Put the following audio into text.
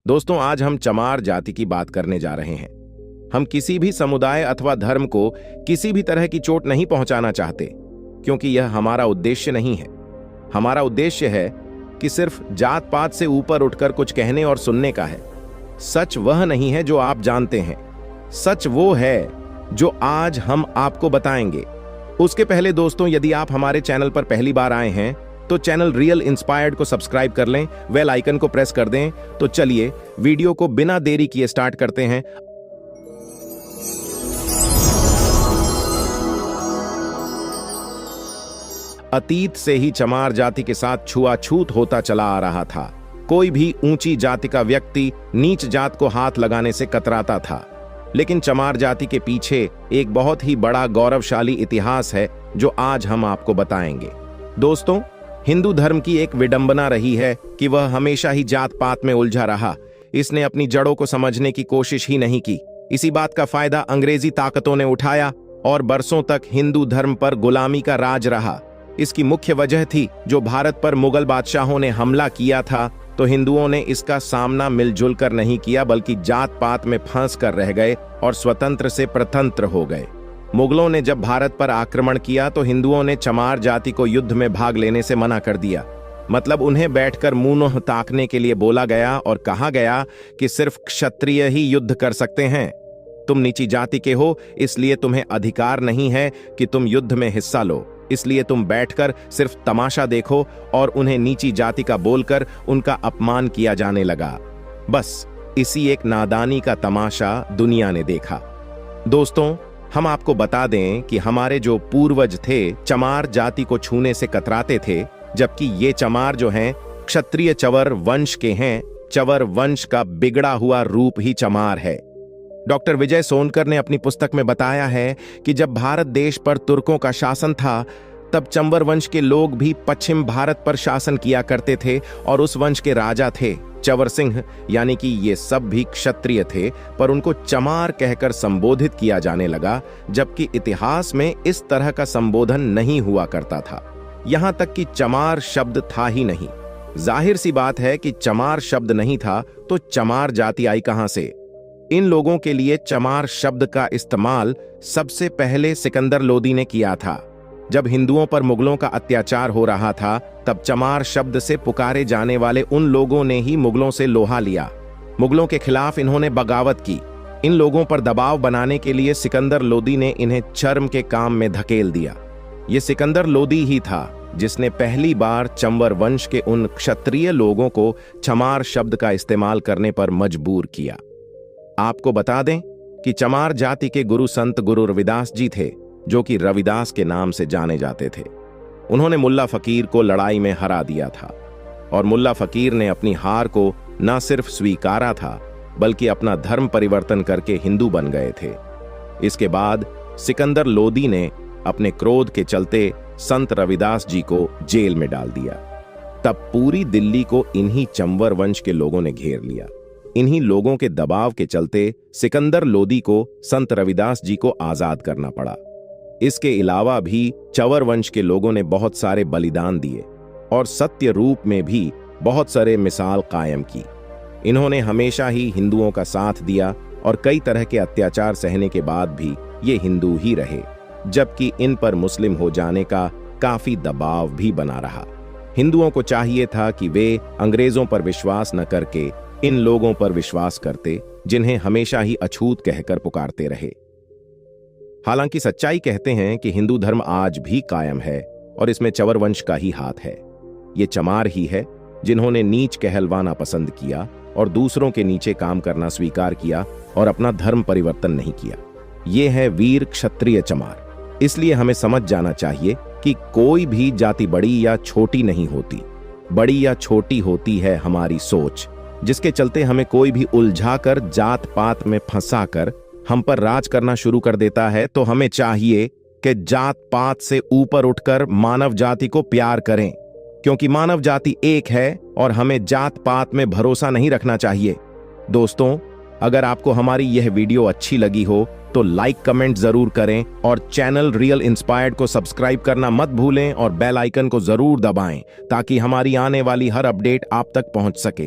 दोस्तों, आज हम चमार जाति की बात करने जा रहे हैं। हम किसी भी समुदाय अथवा धर्म को किसी भी तरह की चोट नहीं पहुंचाना चाहते, क्योंकि यह हमारा उद्देश्य नहीं है। हमारा उद्देश्य है कि सिर्फ जात पात से ऊपर उठकर कुछ कहने और सुनने का है। सच वह नहीं है जो आप जानते हैं, सच वो है जो आज हम आपको बताएंगे। उसके पहले दोस्तों, यदि आप हमारे चैनल पर पहली बार आए हैं तो चैनल रियल इंस्पायर्ड को सब्सक्राइब कर लें, बेल आइकन को प्रेस कर दें। तो चलिए वीडियो को बिना देरी किए स्टार्ट करते हैं। अतीत से ही चमार जाति के साथ छुआछूत होता चला आ रहा था। कोई भी ऊंची जाति का व्यक्ति नीच जात को हाथ लगाने से कतराता था, लेकिन चमार जाति के पीछे एक बहुत ही बड़ा गौरवशाली इतिहास है जो आज हम आपको बताएंगे। दोस्तों, हिंदू धर्म की एक विडंबना रही है कि वह हमेशा ही जात पात में उलझा रहा। इसने अपनी जड़ों को समझने की कोशिश ही नहीं की। इसी बात का फायदा अंग्रेजी ताकतों ने उठाया और बरसों तक हिंदू धर्म पर गुलामी का राज रहा। इसकी मुख्य वजह थी जो भारत पर मुगल बादशाहों ने हमला किया था, तो हिंदुओं ने इसका सामना मिलजुल कर नहीं किया, बल्कि जात पात में फंस कर रह गए और स्वतंत्र से प्रतंत्र हो गए। मुगलों ने जब भारत पर आक्रमण किया तो हिंदुओं ने चमार जाति को युद्ध में भाग लेने से मना कर दिया। मतलब उन्हें बैठकर मुंह ताकने के लिए बोला गया और कहा गया कि सिर्फ क्षत्रिय ही युद्ध कर सकते हैं। तुम नीची जाति के हो, इसलिए तुम्हें अधिकार नहीं है कि तुम युद्ध में हिस्सा लो, इसलिए तुम बैठकर सिर्फ तमाशा देखो। और उन्हें नीची जाति का बोलकर उनका अपमान किया जाने लगा। बस इसी एक नादानी का तमाशा दुनिया ने देखा। दोस्तों, हम आपको बता दें कि हमारे जो पूर्वज थे चमार जाति को छूने से कतराते थे, जबकि ये चमार जो हैं क्षत्रिय चवर वंश के हैं। चवर वंश का बिगड़ा हुआ रूप ही चमार है। डॉक्टर विजय सोनकर ने अपनी पुस्तक में बताया है कि जब भारत देश पर तुर्कों का शासन था, तब चंवर वंश के लोग भी पश्चिम भारत पर शासन किया करते थे और उस वंश के राजा थे चवर सिंह, यानी कि ये सब भी क्षत्रिय थे, पर उनको चमार कहकर संबोधित किया जाने लगा, जबकि इतिहास में इस तरह का संबोधन नहीं हुआ करता था। यहां तक कि चमार शब्द था ही नहीं। जाहिर सी बात है कि चमार शब्द नहीं था तो चमार जाति आई कहां से। इन लोगों के लिए चमार शब्द का इस्तेमाल सबसे पहले सिकंदर लोदी ने किया था। जब हिंदुओं पर मुगलों का अत्याचार हो रहा था, तब चमार शब्द से पुकारे जाने वाले उन लोगों ने ही मुगलों से लोहा लिया। मुगलों के खिलाफ इन्होंने बगावत की। इन लोगों पर दबाव बनाने के लिए सिकंदर लोदी ने इन्हें चर्म के काम में धकेल दिया। ये सिकंदर लोदी ही था जिसने पहली बार चंवर वंश के उन क्षत्रिय लोगों को चमार शब्द का इस्तेमाल करने पर मजबूर किया। आपको बता दें कि चमार जाति के गुरु संत गुरु रविदास जी थे, जो कि रविदास के नाम से जाने जाते थे। उन्होंने मुल्ला फकीर को लड़ाई में हरा दिया था और मुल्ला फकीर ने अपनी हार को न सिर्फ स्वीकारा था, बल्कि अपना धर्म परिवर्तन करके हिंदू बन गए थे। इसके बाद सिकंदर लोदी ने अपने क्रोध के चलते संत रविदास जी को जेल में डाल दिया। तब पूरी दिल्ली को इन्हीं चंवर वंश के लोगों ने घेर लिया। इन्हीं लोगों के दबाव के चलते सिकंदर लोदी को संत रविदास जी को आजाद करना पड़ा। इसके अलावा भी चवर वंश के लोगों ने बहुत सारे बलिदान दिए और सत्य रूप में भी बहुत सारे मिसाल कायम की। इन्होंने हमेशा ही हिंदुओं का साथ दिया और कई तरह के अत्याचार सहने के बाद भी ये हिंदू ही रहे, जबकि इन पर मुस्लिम हो जाने का काफी दबाव भी बना रहा। हिंदुओं को चाहिए था कि वे अंग्रेजों पर विश्वास न करके इन लोगों पर विश्वास करते, जिन्हें हमेशा ही अछूत कहकर पुकारते रहे। हालांकि सच्चाई कहते हैं कि हिंदू धर्म आज भी कायम है और इसमें चवर वंश का ही हाथ है। ये चमार ही है जिन्होंने नीच कहलवाना पसंद किया और दूसरों के नीचे काम करना स्वीकार किया और अपना धर्म परिवर्तन नहीं किया। ये है वीर क्षत्रिय चमार। इसलिए हमें समझ जाना चाहिए कि कोई भी जाति बड़ी या छोटी नहीं होती। बड़ी या छोटी होती है हमारी सोच, जिसके चलते हमें कोई भी उलझाकर जात पात में फंसाकर हम पर राज करना शुरू कर देता है। तो हमें चाहिए कि जात पात से ऊपर उठकर मानव जाति को प्यार करें, क्योंकि मानव जाति एक है और हमें जात पात में भरोसा नहीं रखना चाहिए। दोस्तों, अगर आपको हमारी यह वीडियो अच्छी लगी हो तो लाइक कमेंट जरूर करें और चैनल रियल इंस्पायर्ड को सब्सक्राइब करना मत भूलें और बेल आइकन को जरूर दबाएं, ताकि हमारी आने वाली हर अपडेट आप तक पहुंच सके।